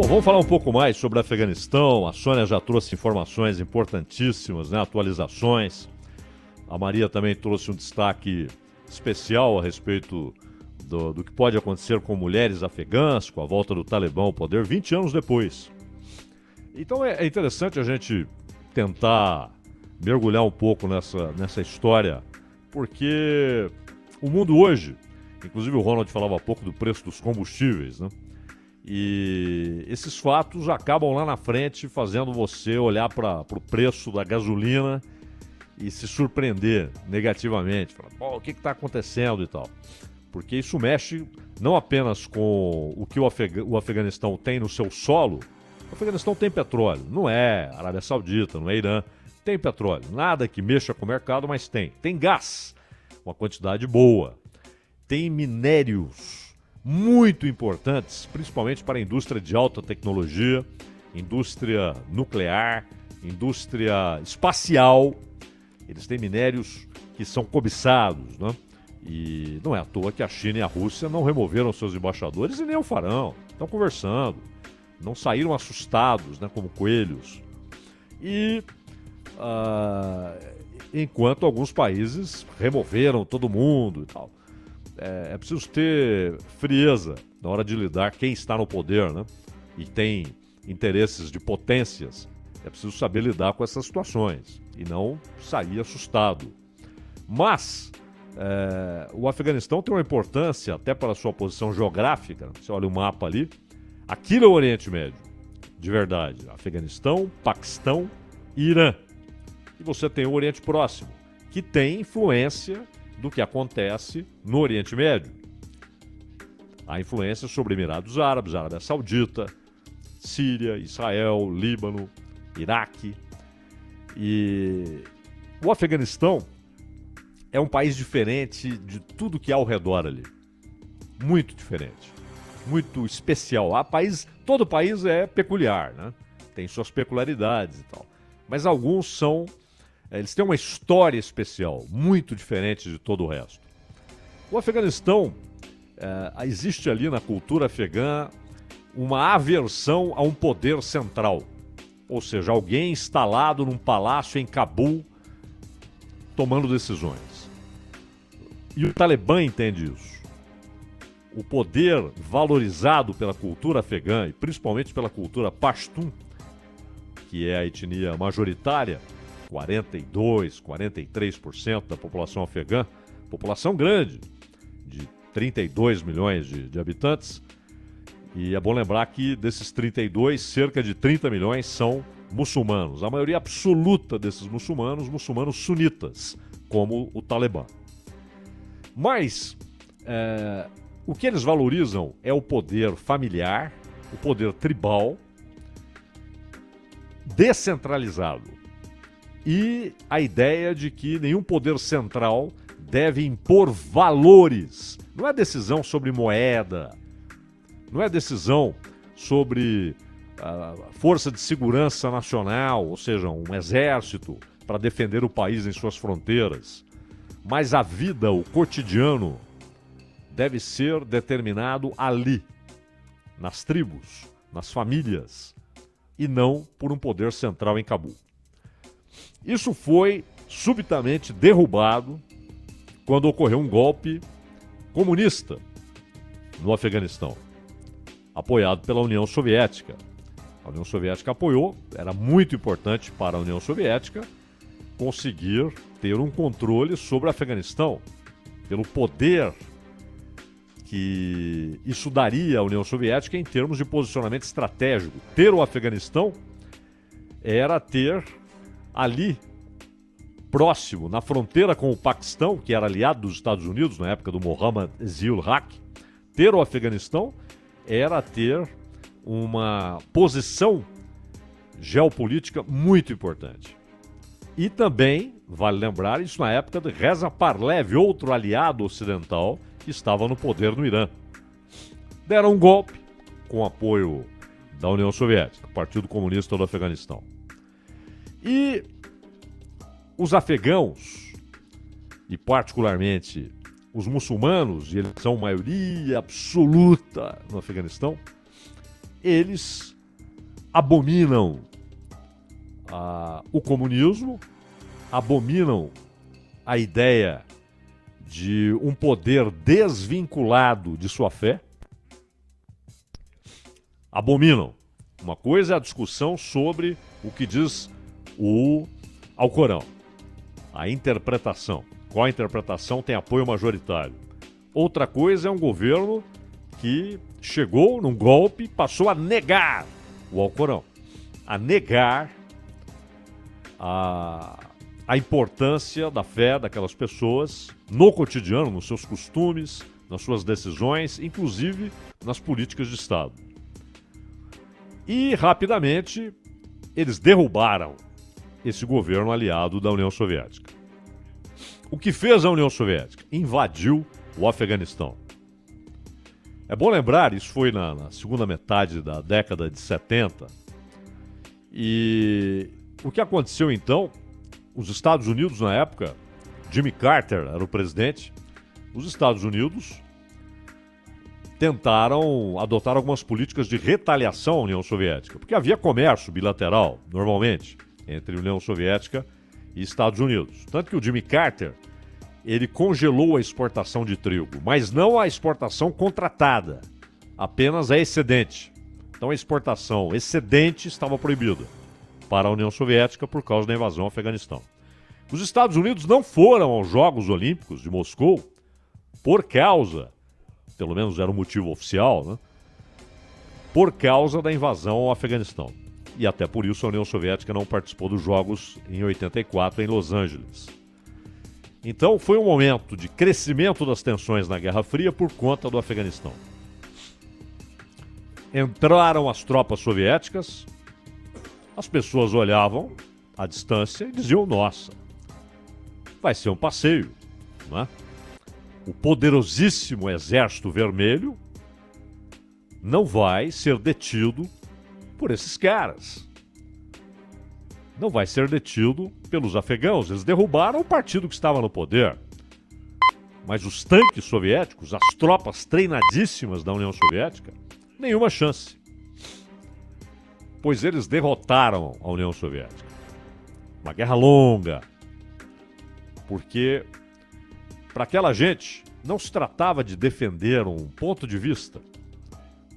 Bom, vamos falar um pouco mais sobre o Afeganistão. A Sônia já trouxe informações importantíssimas, né? Atualizações. A Maria também trouxe um destaque especial a respeito do que pode acontecer com mulheres afegãs, com a volta do Talibã ao poder 20 anos depois. Então é interessante a gente tentar mergulhar um pouco nessa história, porque o mundo hoje, inclusive o Ronald falava há pouco do preço dos combustíveis, né? E esses fatos acabam lá na frente fazendo você olhar para o preço da gasolina e se surpreender negativamente. Falar, pô, o que está acontecendo e tal. Porque isso mexe não apenas com o que o Afeganistão tem no seu solo. O Afeganistão tem petróleo, não é Arábia Saudita, não é Irã. Tem petróleo, nada que mexa com o mercado, mas tem. Tem gás, uma quantidade boa. Tem minérios muito importantes, principalmente para a indústria de alta tecnologia, indústria nuclear, indústria espacial. Eles têm minérios que são cobiçados, né? E não é à toa que a China e a Rússia não removeram seus embaixadores e nem o farão. Estão conversando, não saíram assustados, né, como coelhos. E enquanto alguns países removeram todo mundo e tal. É preciso ter frieza na hora de lidar quem está no poder, né? E tem interesses de potências. É preciso saber lidar com essas situações e não sair assustado. Mas o Afeganistão tem uma importância até para a sua posição geográfica. Você olha o mapa ali. Aquilo é o Oriente Médio, de verdade. Afeganistão, Paquistão e Irã. E você tem o Oriente Próximo, que tem influência do que acontece no Oriente Médio. Há influência sobre Emirados Árabes, Arábia Saudita, Síria, Israel, Líbano, Iraque. E o Afeganistão é um país diferente de tudo que há ao redor ali. Muito diferente. Muito especial. Todo país é peculiar, né? Tem suas peculiaridades e tal. Mas alguns são... Eles têm uma história especial, muito diferente de todo o resto. O Afeganistão, existe ali na cultura afegã uma aversão a um poder central. Ou seja, alguém instalado num palácio em Cabul tomando decisões. E o Talibã entende isso. O poder valorizado pela cultura afegã, e principalmente pela cultura Pashtun, que é a etnia majoritária, 42%, 43% da população afegã, população grande, de 32 milhões de habitantes. E é bom lembrar que desses 32, cerca de 30 milhões são muçulmanos. A maioria absoluta desses muçulmanos sunitas, como o Talibã. Mas o que eles valorizam é o poder familiar, o poder tribal, descentralizado. E a ideia de que nenhum poder central deve impor valores. Não é decisão sobre moeda, não é decisão sobre força de segurança nacional, ou seja, um exército para defender o país em suas fronteiras. Mas a vida, o cotidiano, deve ser determinado ali, nas tribos, nas famílias, e não por um poder central em Cabul. Isso foi subitamente derrubado quando ocorreu um golpe comunista no Afeganistão, apoiado pela União Soviética. A União Soviética apoiou, era muito importante para a União Soviética conseguir ter um controle sobre o Afeganistão, pelo poder que isso daria à União Soviética em termos de posicionamento estratégico. Ter o Afeganistão era ter ali, próximo, na fronteira com o Paquistão, que era aliado dos Estados Unidos na época do Mohammad Zia-ul-Haq, ter o Afeganistão era ter uma posição geopolítica muito importante. E também, vale lembrar, isso na época de Reza Pahlavi, outro aliado ocidental que estava no poder no Irã. Deram um golpe com apoio da União Soviética, Partido Comunista do Afeganistão. E os afegãos, e particularmente os muçulmanos, e eles são maioria absoluta no Afeganistão, eles abominam o comunismo, abominam a ideia de um poder desvinculado de sua fé, abominam. Uma coisa é a discussão sobre o que diz o Alcorão, a interpretação. Qual a interpretação tem apoio majoritário? Outra coisa é um governo que chegou num golpe e passou a negar o Alcorão, a negar a importância da fé daquelas pessoas no cotidiano, nos seus costumes, nas suas decisões, inclusive nas políticas de Estado. E, rapidamente, eles derrubaram esse governo aliado da União Soviética. O que fez a União Soviética? Invadiu o Afeganistão. É bom lembrar, isso foi na segunda metade da década de 70. E o que aconteceu então? Os Estados Unidos, na época, Jimmy Carter era o presidente, os Estados Unidos tentaram adotar algumas políticas de retaliação à União Soviética, porque havia comércio bilateral, normalmente, entre União Soviética e Estados Unidos. Tanto que o Jimmy Carter, ele congelou a exportação de trigo, mas não a exportação contratada, apenas a excedente. Então a exportação excedente estava proibida para a União Soviética por causa da invasão ao Afeganistão. Os Estados Unidos não foram aos Jogos Olímpicos de Moscou por causa, pelo menos era o motivo oficial, né? Por causa da invasão ao Afeganistão. E até por isso a União Soviética não participou dos Jogos em 84 em Los Angeles. Então foi um momento de crescimento das tensões na Guerra Fria por conta do Afeganistão. Entraram as tropas soviéticas, as pessoas olhavam à distância e diziam, nossa, vai ser um passeio, não é? O poderosíssimo Exército Vermelho não vai ser detido por esses caras. Não vai ser detido pelos afegãos. Eles derrubaram o partido que estava no poder. Mas os tanques soviéticos, as tropas treinadíssimas da União Soviética, nenhuma chance. Pois eles derrotaram a União Soviética. Uma guerra longa. Porque para aquela gente não se tratava de defender um ponto de vista,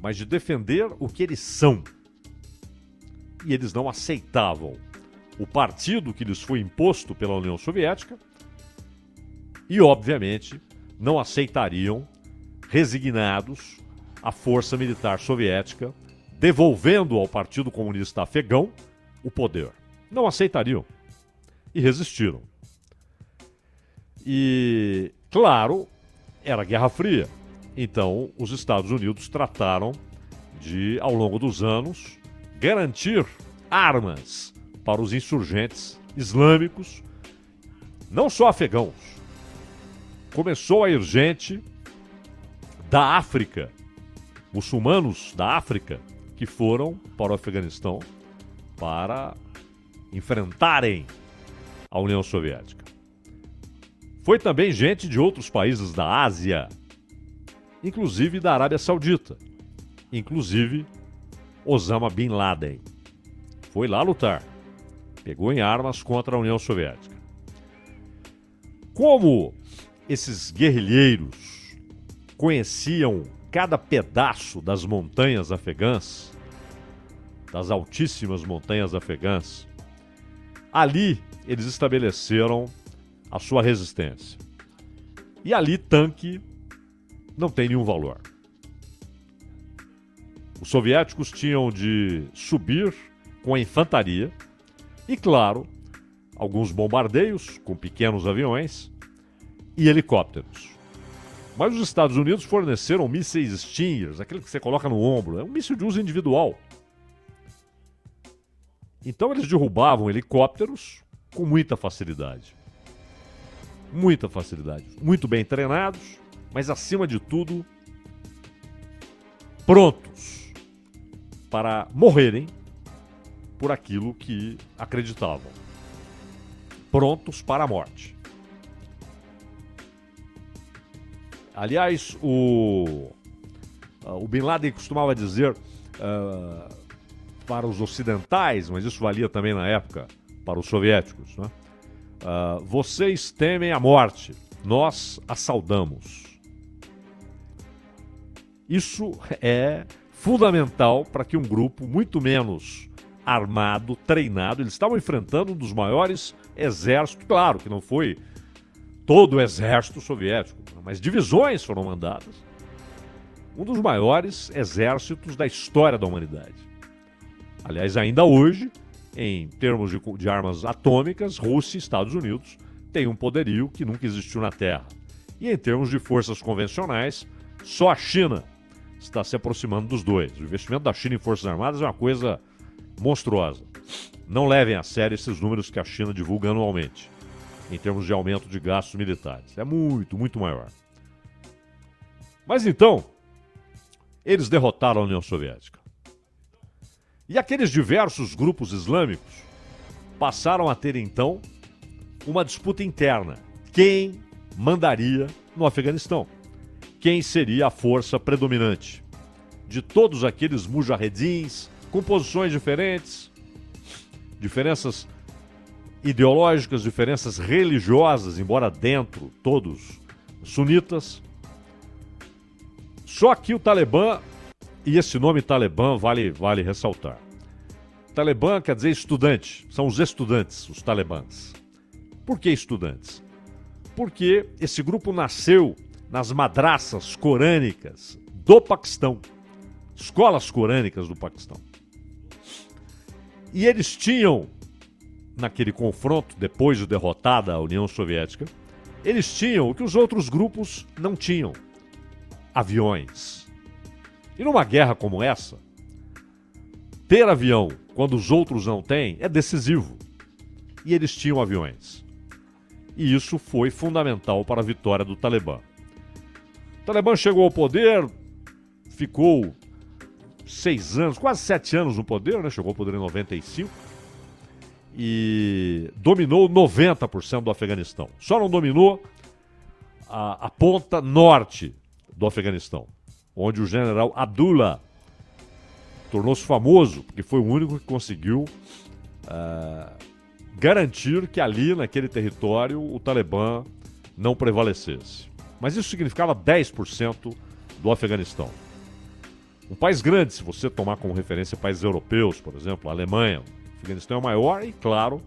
mas de defender o que eles são. E eles não aceitavam o partido que lhes foi imposto pela União Soviética e, obviamente, não aceitariam, resignados, a força militar soviética, devolvendo ao Partido Comunista Afegão o poder. Não aceitariam. E resistiram. E, claro, era Guerra Fria. Então, os Estados Unidos trataram de, ao longo dos anos, garantir armas para os insurgentes islâmicos, não só afegãos. Começou a ir gente da África, muçulmanos da África, que foram para o Afeganistão para enfrentarem a União Soviética. Foi também gente de outros países da Ásia, inclusive da Arábia Saudita, inclusive Osama Bin Laden. Foi lá lutar, pegou em armas contra a União Soviética. Como esses guerrilheiros conheciam cada pedaço das montanhas afegãs, das altíssimas montanhas afegãs, ali eles estabeleceram a sua resistência. E ali tanque não tem nenhum valor. Os soviéticos tinham de subir com a infantaria e, claro, alguns bombardeios com pequenos aviões e helicópteros. Mas os Estados Unidos forneceram mísseis Stingers, aquele que você coloca no ombro. É um míssil de uso individual. Então eles derrubavam helicópteros com muita facilidade. Muita facilidade. Muito bem treinados, mas acima de tudo, prontos para morrerem por aquilo que acreditavam. Prontos para a morte. Aliás, o Bin Laden costumava dizer: para os ocidentais, mas isso valia também na época para os soviéticos, né? Vocês temem a morte, nós a saudamos. Isso é fundamental para que um grupo muito menos armado, treinado, eles estavam enfrentando um dos maiores exércitos, claro que não foi todo o exército soviético, mas divisões foram mandadas. Um dos maiores exércitos da história da humanidade. Aliás, ainda hoje, em termos de armas atômicas, Rússia e Estados Unidos têm um poderio que nunca existiu na Terra. E em termos de forças convencionais, só a China está se aproximando dos dois. O investimento da China em forças armadas é uma coisa monstruosa. Não levem a sério esses números que a China divulga anualmente, em termos de aumento de gastos militares. É muito, muito maior. Mas então, eles derrotaram a União Soviética. E aqueles diversos grupos islâmicos passaram a ter, então, uma disputa interna. Quem mandaria no Afeganistão? Quem seria a força predominante? De todos aqueles mujahedins, com posições diferentes, diferenças ideológicas, diferenças religiosas, embora dentro todos sunitas. Só que o Talibã, e esse nome Talibã vale ressaltar. Talibã quer dizer estudante, são os estudantes, os talibãs. Por que estudantes? Porque esse grupo nasceu nas madraças corânicas do Paquistão, escolas corânicas do Paquistão. E eles tinham, naquele confronto, depois de derrotada a União Soviética, eles tinham o que os outros grupos não tinham: aviões. E numa guerra como essa, ter avião quando os outros não têm é decisivo. E eles tinham aviões. E isso foi fundamental para a vitória do Talibã. O Talibã chegou ao poder, ficou 6 anos, quase 7 anos no poder, né? Chegou ao poder em 95 e dominou 90% do Afeganistão. Só não dominou a ponta norte do Afeganistão, onde o general Abdullah tornou-se famoso, porque foi o único que conseguiu garantir que ali, naquele território, o Talibã não prevalecesse. Mas isso significava 10% do Afeganistão. Um país grande, se você tomar como referência países europeus, por exemplo, a Alemanha. O Afeganistão é o maior e, claro,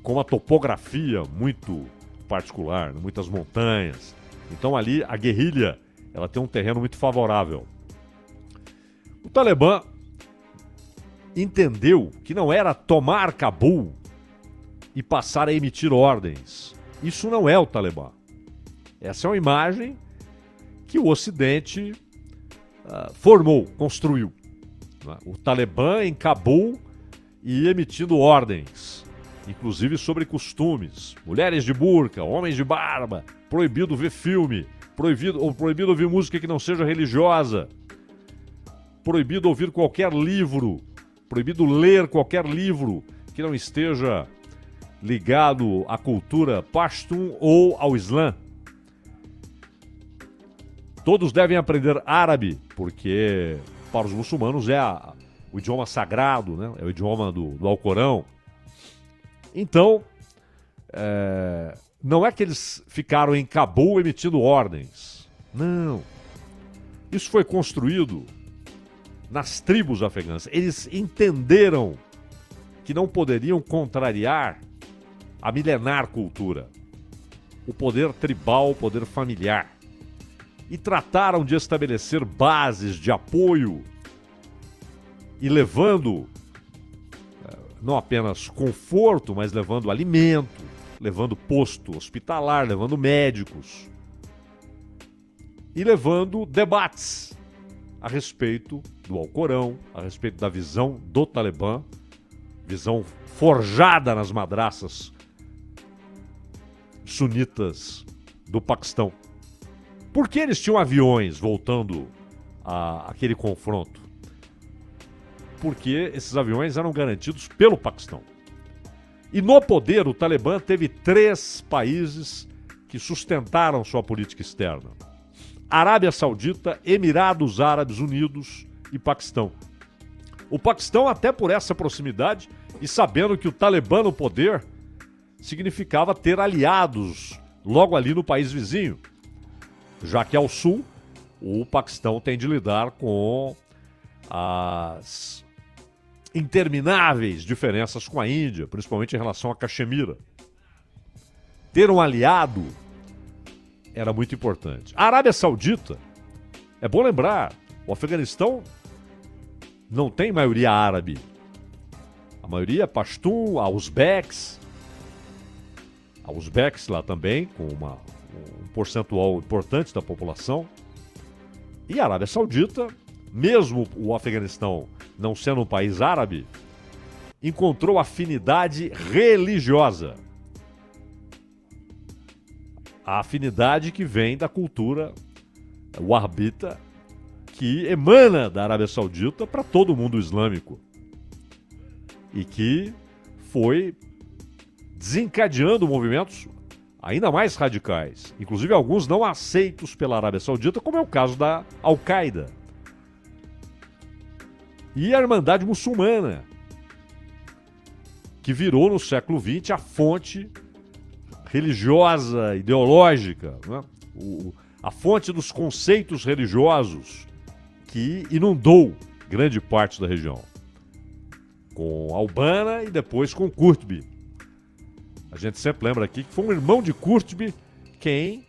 com uma topografia muito particular, muitas montanhas. Então ali a guerrilha, ela tem um terreno muito favorável. O Talibã entendeu que não era tomar Cabul e passar a emitir ordens. Isso não é o Talibã. Essa é uma imagem que o Ocidente formou, construiu. O Talibã em Cabul e emitindo ordens, inclusive sobre costumes. Mulheres de burca, homens de barba, proibido ver filme, proibido ouvir música que não seja religiosa, proibido ouvir qualquer livro, proibido ler qualquer livro que não esteja ligado à cultura pashtun ou ao Islã. Todos devem aprender árabe, porque para os muçulmanos é o idioma sagrado, né? É o idioma do Alcorão. Então, não é que eles ficaram em Cabul emitindo ordens. Não. Isso foi construído nas tribos afegãs. Eles entenderam que não poderiam contrariar a milenar cultura, o poder tribal, o poder familiar. E trataram de estabelecer bases de apoio e levando não apenas conforto, mas levando alimento, levando posto hospitalar, levando médicos e levando debates a respeito do Alcorão, a respeito da visão do Talibã, visão forjada nas madraças sunitas do Paquistão. Por que eles tinham aviões, voltando àquele confronto? Porque esses aviões eram garantidos pelo Paquistão. E no poder, o Talibã teve 3 países que sustentaram sua política externa: Arábia Saudita, Emirados Árabes Unidos e Paquistão. O Paquistão, até por essa proximidade e sabendo que o Talibã no poder significava ter aliados logo ali no país vizinho, já que ao sul o Paquistão tem de lidar com as intermináveis diferenças com a Índia, principalmente em relação a Caxemira. Ter um aliado era muito importante. A Arábia Saudita, é bom lembrar, o Afeganistão não tem maioria árabe. A maioria é Pashtun, a Uzbeques lá também, com um percentual importante da população. E a Arábia Saudita, mesmo o Afeganistão não sendo um país árabe, encontrou afinidade religiosa. A afinidade que vem da cultura wahhabita, que emana da Arábia Saudita para todo o mundo islâmico. E que foi desencadeando movimentos ainda mais radicais. Inclusive alguns não aceitos pela Arábia Saudita, como é o caso da Al-Qaeda. E a Irmandade Muçulmana, que virou no século XX a fonte religiosa, ideológica, né? A fonte dos conceitos religiosos que inundou grande parte da região. Com Al-Banna e depois com Qurtubi. A gente sempre lembra aqui que foi um irmão de Qurtubi quem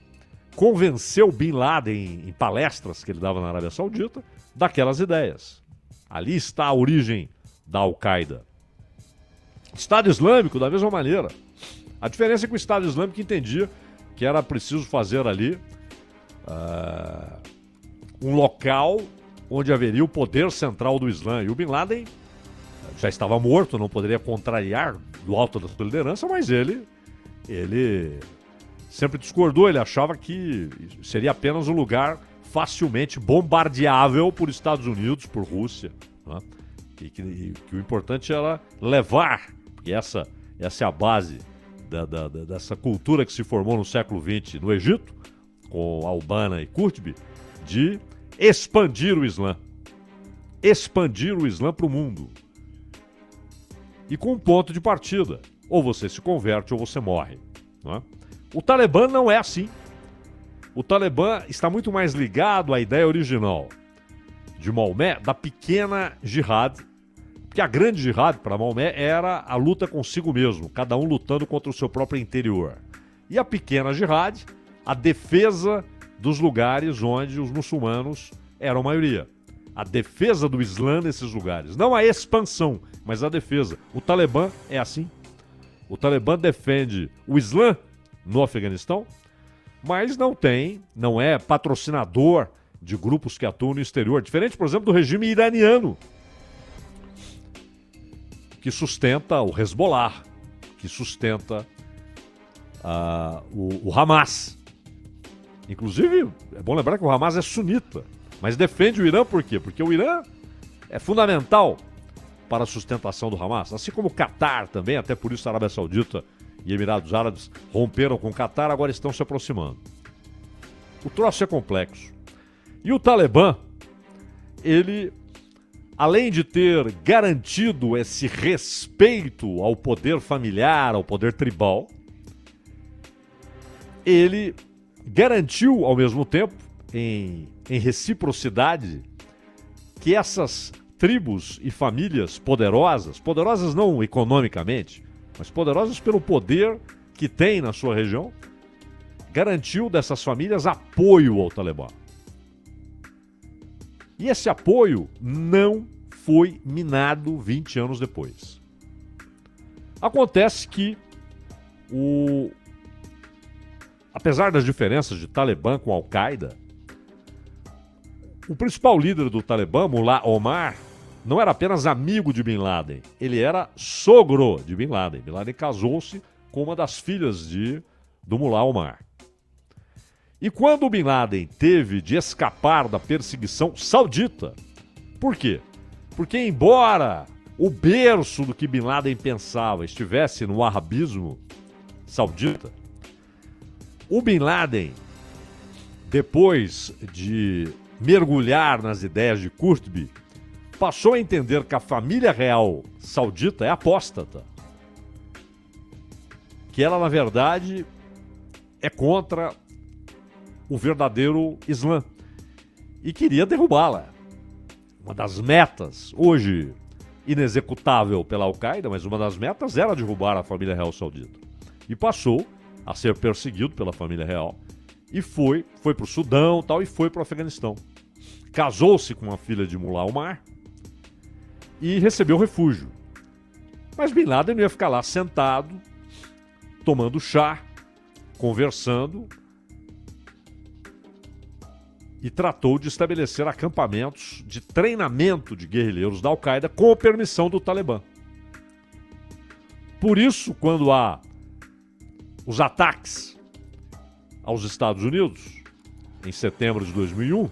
convenceu Bin Laden em palestras que ele dava na Arábia Saudita daquelas ideias. Ali está a origem da Al-Qaeda. Estado Islâmico, da mesma maneira. A diferença é que o Estado Islâmico entendia que era preciso fazer ali um local onde haveria o poder central do Islã. E o Bin Laden já estava morto, não poderia contrariar do alto da sua liderança, mas ele sempre discordou, ele achava que seria apenas um lugar facilmente bombardeável por Estados Unidos, por Rússia, né? E que o importante era levar, porque essa é a base dessa cultura que se formou no século XX no Egito, com Al-Banna e Qurtubi, de expandir o Islã. Expandir o Islã para o mundo. E com um ponto de partida. Ou você se converte ou você morre. Não é? O Talibã não é assim. O Talibã está muito mais ligado à ideia original de Maomé, da pequena jihad. Porque a grande jihad para Maomé era a luta consigo mesmo, cada um lutando contra o seu próprio interior. E a pequena jihad, a defesa dos lugares onde os muçulmanos eram maioria. A defesa do Islã nesses lugares. Não a expansão, mas a defesa. O Talibã é assim. O Talibã defende o Islã no Afeganistão, mas não é patrocinador de grupos que atuam no exterior. Diferente, por exemplo, do regime iraniano, que sustenta o Hezbollah, que sustenta o Hamas. Inclusive, é bom lembrar que o Hamas é sunita, mas defende o Irã por quê? Porque o Irã é fundamental para a sustentação do Hamas, assim como o Catar também, até por isso a Arábia Saudita e Emirados Árabes romperam com o Catar, agora estão se aproximando. O troço é complexo. E o Talibã, ele, além de ter garantido esse respeito ao poder familiar, ao poder tribal, ele garantiu, ao mesmo tempo, em reciprocidade, que essas tribos e famílias poderosas não economicamente, mas poderosas pelo poder que tem na sua região, garantiu dessas famílias apoio ao Talibã. E esse apoio não foi minado 20 anos depois. Acontece que apesar das diferenças de Talibã com Al-Qaeda, o principal líder do Talibã, Mullah Omar, não era apenas amigo de Bin Laden, ele era sogro de Bin Laden. Bin Laden casou-se com uma das filhas do Mullah Omar. E quando o Bin Laden teve de escapar da perseguição saudita, por quê? Porque embora o berço do que Bin Laden pensava estivesse no wahhabismo saudita, o Bin Laden, depois de mergulhar nas ideias de Qurtubi, passou a entender que a família real saudita é apóstata. Que ela, na verdade, é contra o verdadeiro Islã. E queria derrubá-la. Uma das metas, hoje inexecutável pela Al-Qaeda, mas uma das metas era derrubar a família real saudita. E passou a ser perseguido pela família real. E foi para o Sudão tal, e foi para o Afeganistão. Casou-se com uma filha de Mullah Omar e recebeu refúgio. Mas Bin Laden não ia ficar lá sentado, tomando chá, conversando, e tratou de estabelecer acampamentos de treinamento de guerrilheiros da Al-Qaeda com a permissão do Talibã. Por isso, quando há os ataques aos Estados Unidos, em setembro de 2001,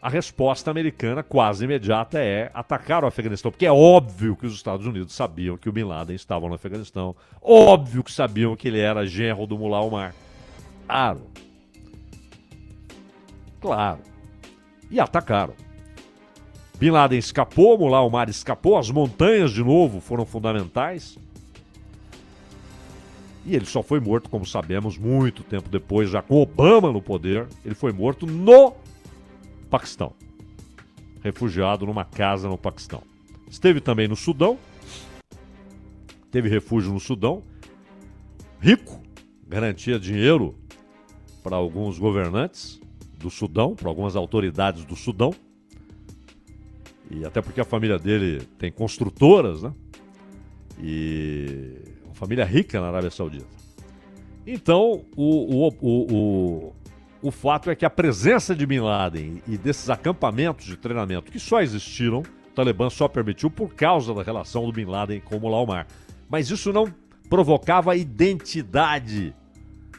a resposta americana quase imediata é atacar o Afeganistão, porque é óbvio que os Estados Unidos sabiam que o Bin Laden estava no Afeganistão, óbvio que sabiam que ele era genro do Mullah Omar. Claro. E atacaram. Bin Laden escapou, Mullah Omar escapou, as montanhas de novo foram fundamentais. E ele só foi morto, como sabemos, muito tempo depois, já com Obama no poder. Ele foi morto no Paquistão. Refugiado numa casa no Paquistão. Esteve também no Sudão. Teve refúgio no Sudão. Rico. Garantia dinheiro para alguns governantes do Sudão, para algumas autoridades do Sudão. E até porque a família dele tem construtoras, né? E uma família rica na Arábia Saudita. Então, o fato é que a presença de Bin Laden e desses acampamentos de treinamento que só existiram, o Talibã só permitiu por causa da relação do Bin Laden com o Mullah Omar. Mas isso não provocava identidade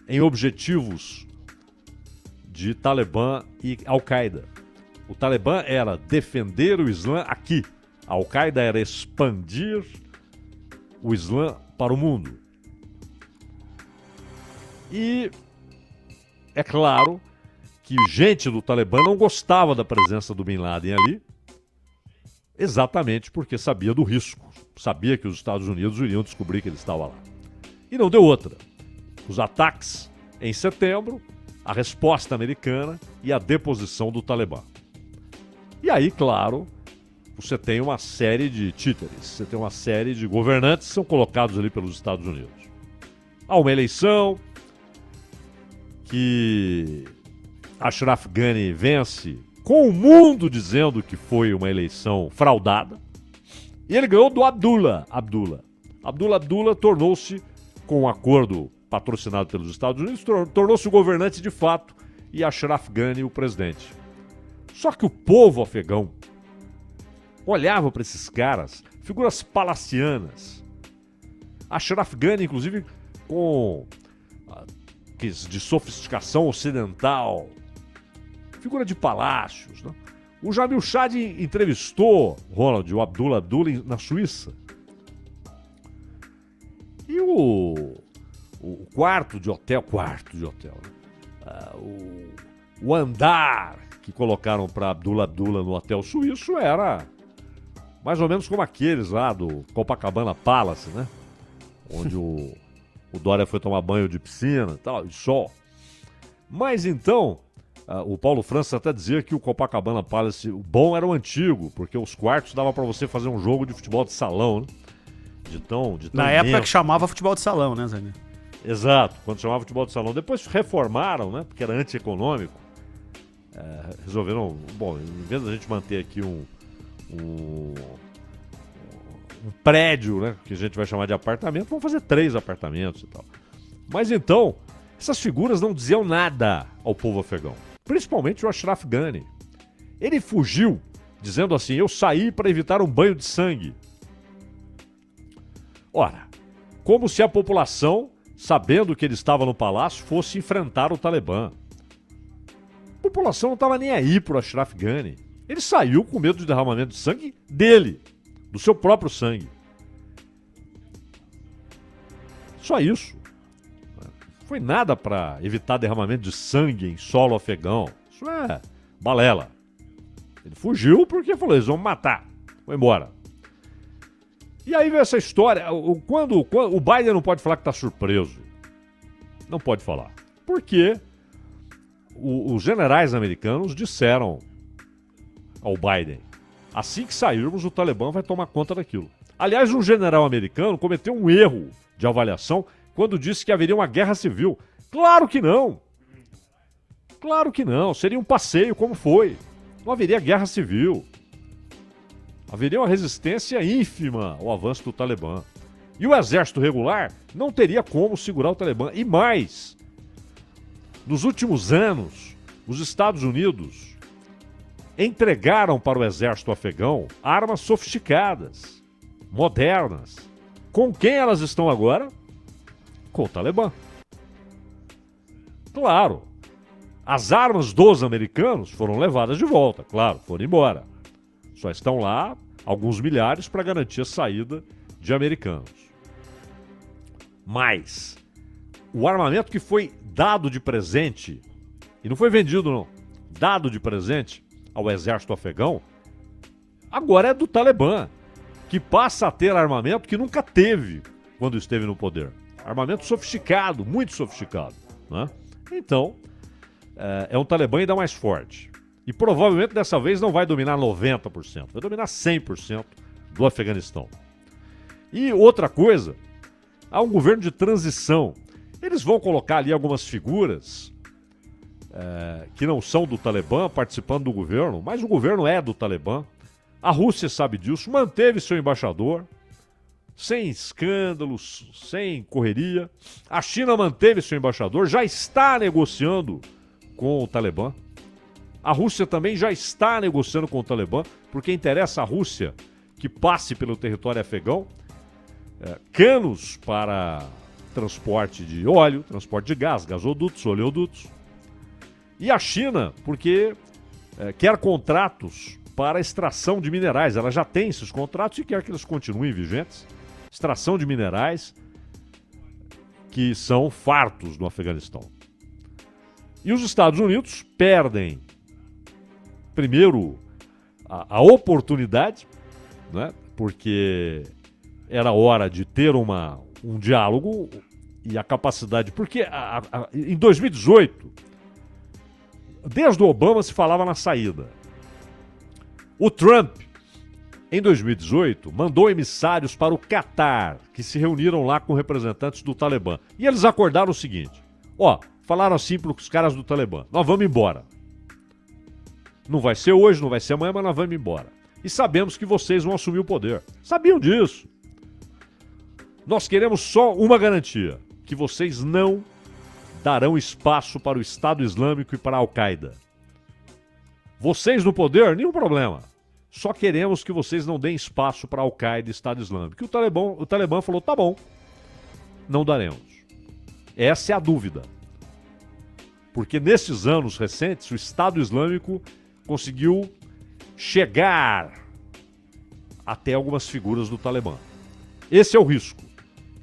em objetivos de Talibã e Al-Qaeda. O Talibã era defender o Islã aqui. A Al-Qaeda era expandir o Islã para o mundo. E é claro que gente do Talibã não gostava da presença do Bin Laden ali, exatamente porque sabia do risco. Sabia que os Estados Unidos iriam descobrir que ele estava lá. E não deu outra. Os ataques em setembro, a resposta americana e a deposição do Talibã. E aí, claro, você tem uma série de títeres, você tem uma série de governantes que são colocados ali pelos Estados Unidos. Há uma eleição que Ashraf Ghani vence com o mundo dizendo que foi uma eleição fraudada. E ele ganhou do Abdullah. Abdullah tornou-se, com um acordo patrocinado pelos Estados Unidos, tornou-se o governante de fato e Ashraf Ghani o presidente. Só que o povo afegão olhava para esses caras, figuras palacianas. Ashraf Ghani, inclusive, com de sofisticação ocidental, figura de palácios, né? O Jamil Chad entrevistou Ronald, o Abdullah na Suíça. E o quarto de hotel, né? O andar que colocaram para Abdullah no hotel suíço era mais ou menos como aqueles lá do Copacabana Palace, né? Onde o Dória foi tomar banho de piscina e tal, de sol. Mas então, o Paulo França até dizia que o Copacabana Palace, o bom era o antigo, porque os quartos dava para você fazer um jogo de futebol de salão, né? De tão Na época que chamava futebol de salão, né, Zé? Exato, quando chamava futebol de salão. Depois reformaram, né? Porque era antieconômico. Resolveram, bom, em vez da gente manter aqui um prédio, né, que a gente vai chamar de apartamento, vamos fazer 3 apartamentos e tal. Mas então, essas figuras não diziam nada ao povo afegão. Principalmente o Ashraf Ghani. Ele fugiu, dizendo assim: eu saí para evitar um banho de sangue. Ora, como se a população, sabendo que ele estava no palácio, fosse enfrentar o Talibã. A população não estava nem aí pro Ashraf Ghani. Ele saiu com medo de derramamento de sangue dele, do seu próprio sangue. Só isso. Não foi nada para evitar derramamento de sangue em solo afegão. Isso é balela. Ele fugiu porque falou, eles vão me matar. Foi embora. E aí veio essa história. Quando o Biden não pode falar que está surpreso. Não pode falar. Porque os generais americanos disseram ao Biden, assim que sairmos, o Talibã vai tomar conta daquilo. Aliás, um general americano cometeu um erro de avaliação quando disse que haveria uma guerra civil. Claro que não. Claro que não. Seria um passeio como foi. Não haveria guerra civil. Haveria uma resistência ínfima ao avanço do Talibã. E o exército regular não teria como segurar o Talibã. E mais, nos últimos anos, os Estados Unidos entregaram para o exército afegão armas sofisticadas, modernas. Com quem elas estão agora? Com o Talibã. Claro, as armas dos americanos foram levadas de volta, claro, foram embora. Só estão lá alguns milhares para garantir a saída de americanos. Mas o armamento que foi dado de presente, e não foi vendido não, dado de presente ao exército afegão, agora é do Talibã, que passa a ter armamento que nunca teve quando esteve no poder. Armamento sofisticado, muito sofisticado, né? Então, é um Talibã ainda mais forte. E provavelmente dessa vez não vai dominar 90%, vai dominar 100% do Afeganistão. E outra coisa, há um governo de transição. Eles vão colocar ali algumas figuras que não são do Talibã participando do governo, mas o governo é do Talibã. A Rússia sabe disso, manteve seu embaixador, sem escândalos, sem correria. A China manteve seu embaixador, já está negociando com o Talibã. A Rússia também já está negociando com o Talibã, porque interessa à Rússia que passe pelo território afegão canos para transporte de óleo, transporte de gás, gasodutos, oleodutos. E a China, porque quer contratos para extração de minerais. Ela já tem esses contratos e quer que eles continuem vigentes. Extração de minerais que são fartos no Afeganistão. E os Estados Unidos perdem, primeiro, a oportunidade, né? Porque era hora de ter um diálogo e a capacidade. Porque em 2018, desde o Obama se falava na saída. O Trump, em 2018, mandou emissários para o Catar, que se reuniram lá com representantes do Talibã. E eles acordaram o seguinte, falaram assim para os caras do Talibã, nós vamos embora. Não vai ser hoje, não vai ser amanhã, mas nós vamos embora. E sabemos que vocês vão assumir o poder. Sabiam disso. Nós queremos só uma garantia, que vocês não darão espaço para o Estado Islâmico e para a Al-Qaeda. Vocês no poder, nenhum problema. Só queremos que vocês não deem espaço para a Al-Qaeda e Estado Islâmico. E o Talibã falou, tá bom, não daremos. Essa é a dúvida. Porque nesses anos recentes, o Estado Islâmico conseguiu chegar até algumas figuras do Talibã. Esse é o risco,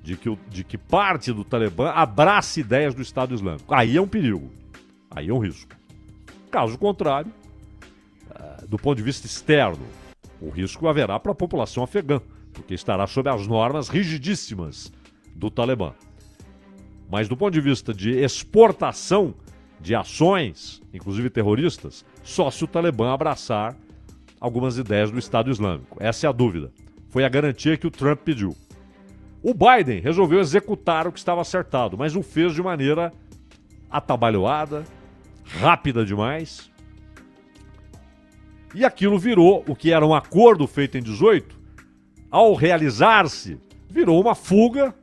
de que parte do Talibã abrace ideias do Estado Islâmico. Aí é um perigo, aí é um risco. Caso contrário, do ponto de vista externo, o risco haverá para a população afegã, porque estará sob as normas rigidíssimas do Talibã. Mas do ponto de vista de exportação de ações, inclusive terroristas, só se o Talibã abraçar algumas ideias do Estado Islâmico. Essa é a dúvida. Foi a garantia que o Trump pediu. O Biden resolveu executar o que estava acertado, mas o fez de maneira atabalhoada, rápida demais. E aquilo virou, o que era um acordo feito em 18, ao realizar-se, virou uma fuga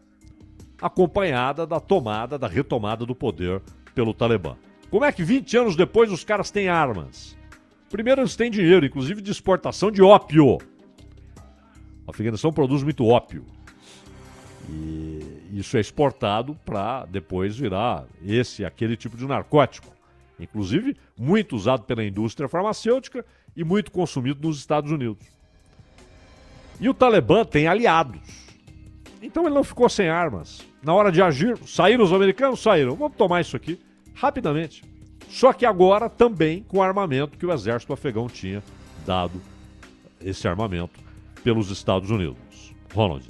acompanhada da retomada do poder pelo Talibã. Como é que 20 anos depois os caras têm armas? Primeiro, eles têm dinheiro, inclusive de exportação de ópio. O Afeganistão produz muito ópio. E isso é exportado para depois virar aquele tipo de narcótico. Inclusive, muito usado pela indústria farmacêutica e muito consumido nos Estados Unidos. E o Talibã tem aliados. Então ele não ficou sem armas. Na hora de agir, saíram os americanos? Saíram. Vamos tomar isso aqui rapidamente. Só que agora também com o armamento que o exército afegão tinha dado esse armamento pelos Estados Unidos. Ronald.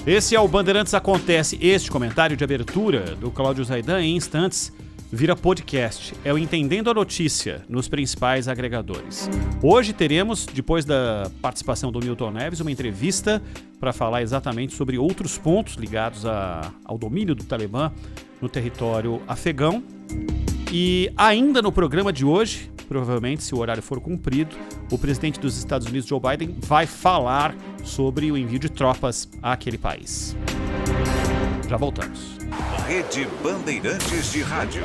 Esse é o Bandeirantes Acontece. Este comentário de abertura do Cláudio Zaidan em instantes vira podcast. É o Entendendo a Notícia nos principais agregadores. Hoje teremos, depois da participação do Milton Neves, uma entrevista para falar exatamente sobre outros pontos ligados ao domínio do Talibã no território afegão. E ainda no programa de hoje, provavelmente, se o horário for cumprido, o presidente dos Estados Unidos, Joe Biden, vai falar sobre o envio de tropas àquele país. Já voltamos. Rede Bandeirantes de Rádio.